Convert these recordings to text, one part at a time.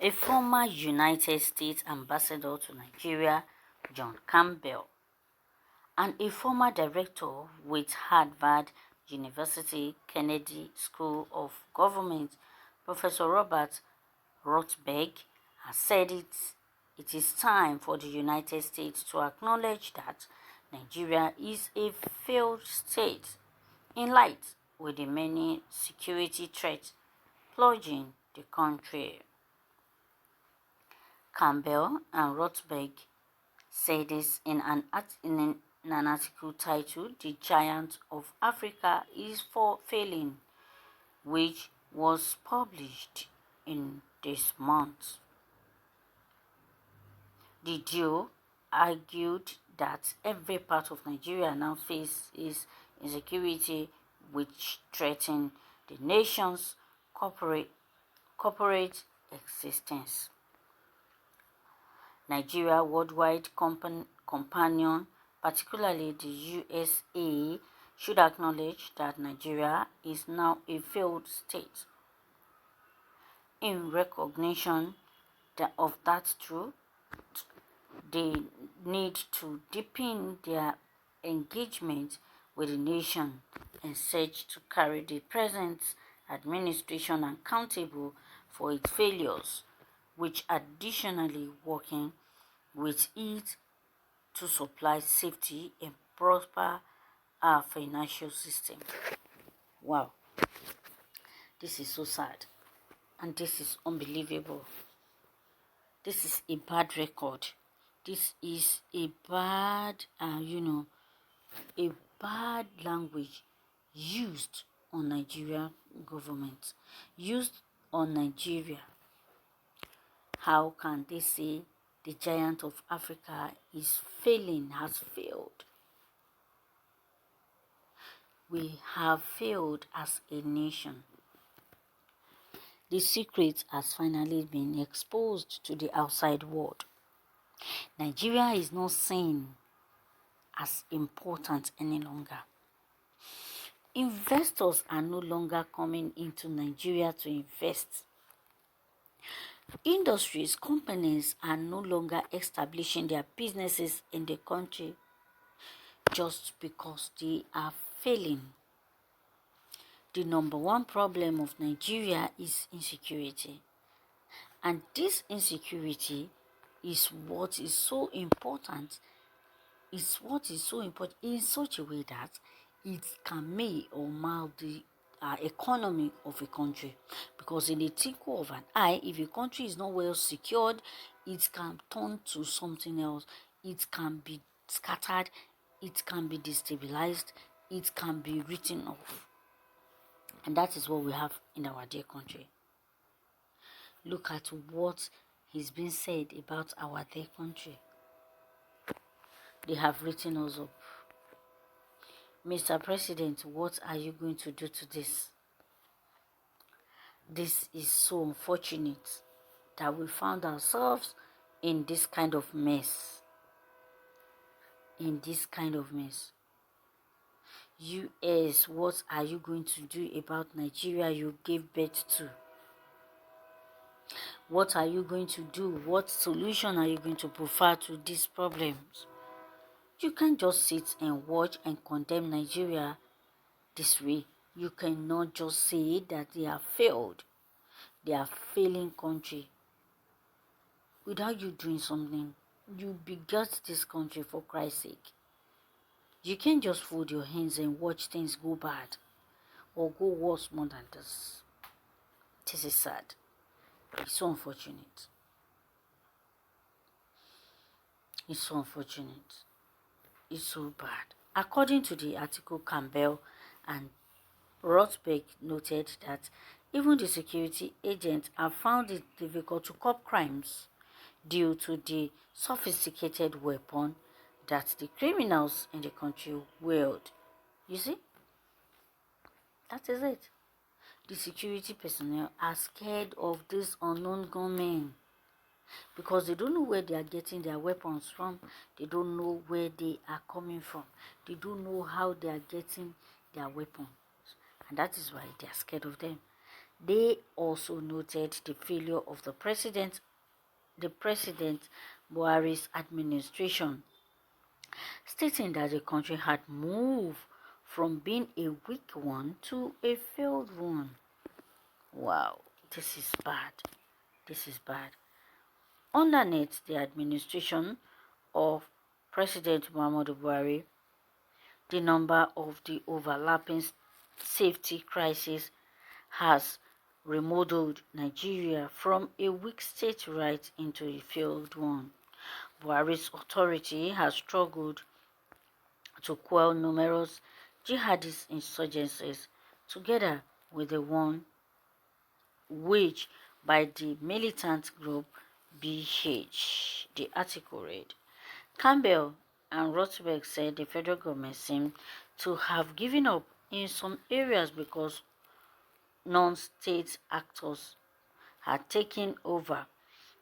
A former United States ambassador to Nigeria, John Campbell, and a former director with Harvard University Kennedy School of Government, Professor Robert Rothberg, has said it is time for the United States to acknowledge that Nigeria is a failed state in light with the many security threats plaguing the country. Campbell and Rothberg said this in an article titled "The Giant of Africa is for Failing," which was published in this month. The duo argued that every part of Nigeria now faces insecurity which threaten the nation's corporate existence. Nigeria worldwide companion, particularly the USA, should acknowledge that Nigeria is now a failed state. In recognition of that truth, they need to deepen their engagement with the nation and search to carry the present administration accountable for its failures, which additionally working with it to supply safety and prosper our financial system. Wow, this is so sad and this is unbelievable. This is a bad record. This is a bad, a bad language used on Nigeria government, used on Nigeria. How can they say the giant of Africa is failing, has failed? We have failed as a nation. The secret has finally been exposed to the outside world. Nigeria is not seen as important any longer. Investors are no longer coming into Nigeria to invest. Industries, companies are no longer establishing their businesses in the country just because they are failing. The number one problem of Nigeria is insecurity. And this insecurity is what is so important. It's what is so important in such a way that it can make or mar the economy of a country. Because in the twinkle of an eye, if a country is not well secured, it can turn to something else. It can be scattered. It can be destabilized. It can be written off. And that is what we have in our dear country. Look at what is being said about our dear country. They have written us up. Mr. President, what are you going to do to this? This is so unfortunate that we found ourselves in this kind of mess. In this kind of mess. U.S., what are you going to do about Nigeria you gave birth to? What are you going to do? What solution are you going to provide to these problems? You can't just sit and watch and condemn Nigeria this way. You cannot just say that they have failed. They are failing country. Without you doing something, you begat this country for Christ's sake. You can't just fold your hands and watch things go bad or go worse more than this. This is sad. It's so unfortunate. It's so unfortunate. It's so bad. According to the article, Campbell and Rothberg noted that even the security agents have found it difficult to curb crimes due to the sophisticated weapon that the criminals in the country wield. You see? That is it. The security personnel are scared of these unknown gunmen because they don't know where they are getting their weapons from. They don't know where they are coming from. They don't know how they are getting their weapons. And that is why they are scared of them. They also noted the failure of the President Buhari's administration, stating that the country had moved from being a weak one to a failed one. Wow, this is bad. This is bad. Underneath the administration of President Muhammadu Buhari, the number of the overlapping safety crises has remodeled Nigeria from a weak state right into a failed one. Buhari's authority has struggled to quell numerous jihadist insurgencies together with the one waged by the militant group BH. The article read, Campbell and Rothberg said the federal government seemed to have given up in some areas because non-state actors had taken over,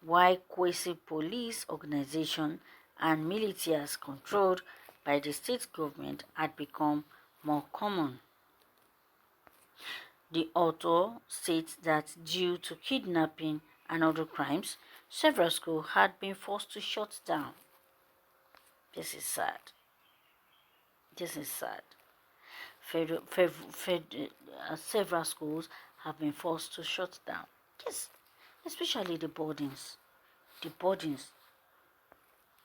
while quasi-police organizations and militias controlled by the state government had become more common. The author states that due to kidnapping and other crimes, several schools had been forced to shut down. This is sad. This is sad. Several schools have been forced to shut down. Yes, especially the boardings. The boardings,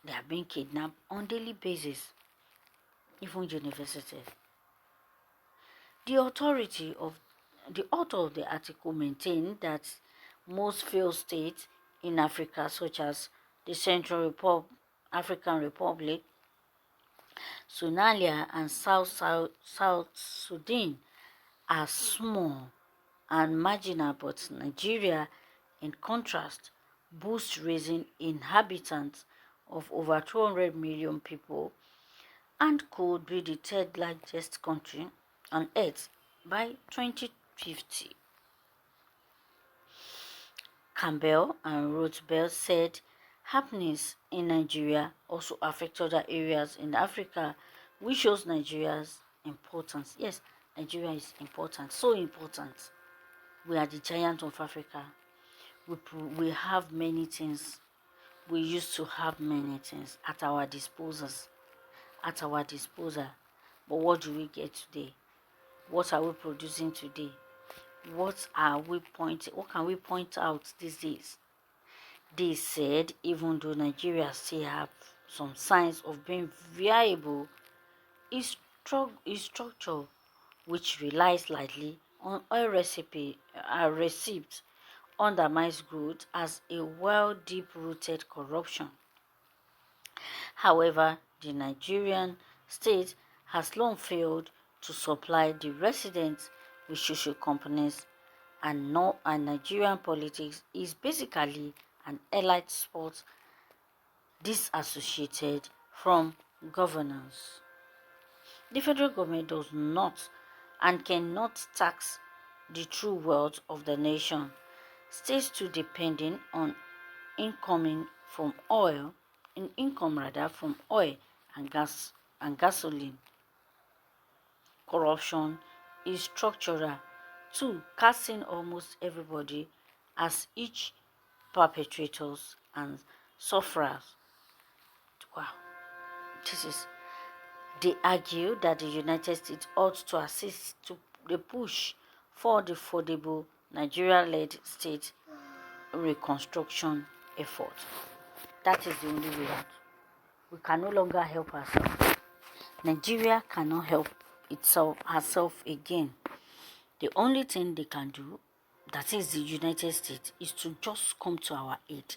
they are being kidnapped on daily basis. Even universities. The author of the article maintained that most failed states in Africa, such as the Central African Republic, Somalia, and South Sudan, are small and marginal, but Nigeria, in contrast, boasts raising inhabitants of over 200 million people and could be the third largest country on earth by 2050. Campbell and Rothberg said happenings in Nigeria also affect other areas in Africa, which shows Nigeria's importance. Yes, Nigeria is important, so important. We are the giant of Africa. We have many things. We used to have many things at our disposal. But what do we get today? What are we producing today? What can we point out these days? They said even though Nigeria still have some signs of being viable, its structure, which relies lightly on oil receipts, undermines growth as a deep-rooted corruption. However, the Nigerian state has long failed to supply the residents with social companies, and Nigerian politics is basically an elite sport disassociated from governance. The federal government does not and cannot tax the true wealth of the nation. States too depending on income from oil and gasoline. Corruption is structural too, casting almost everybody as each perpetrators and sufferers. Wow, they argue that the United States ought to assist to the push for the affordable Nigeria-led state reconstruction effort. That is the only way out. We can no longer help ourselves. Nigeria cannot help herself again. The only thing they can do, that is the United States, is to just come to our aid.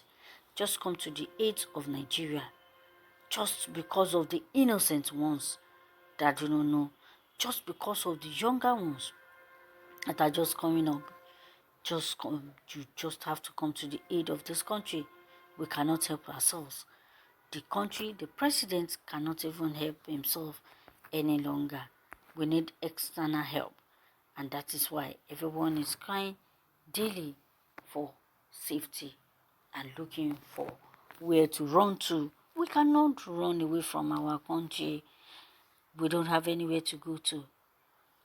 Just come to the aid of Nigeria. Just because of the innocent ones that do not know. Just because of the younger ones that are just coming up. You just have to come to the aid of this country. We cannot help ourselves. The president cannot even help himself any longer. We need external help. And that is why everyone is crying daily for safety and looking for where to run to. We cannot run away from our country. We don't have anywhere to go to.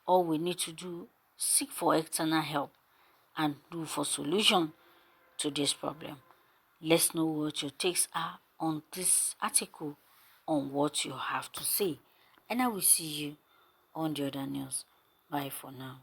All we need to do, seek for external help. and look for solution to this problem. Let's know what your takes are on this article, on what you have to say, and I will see you on the other news. Bye for now.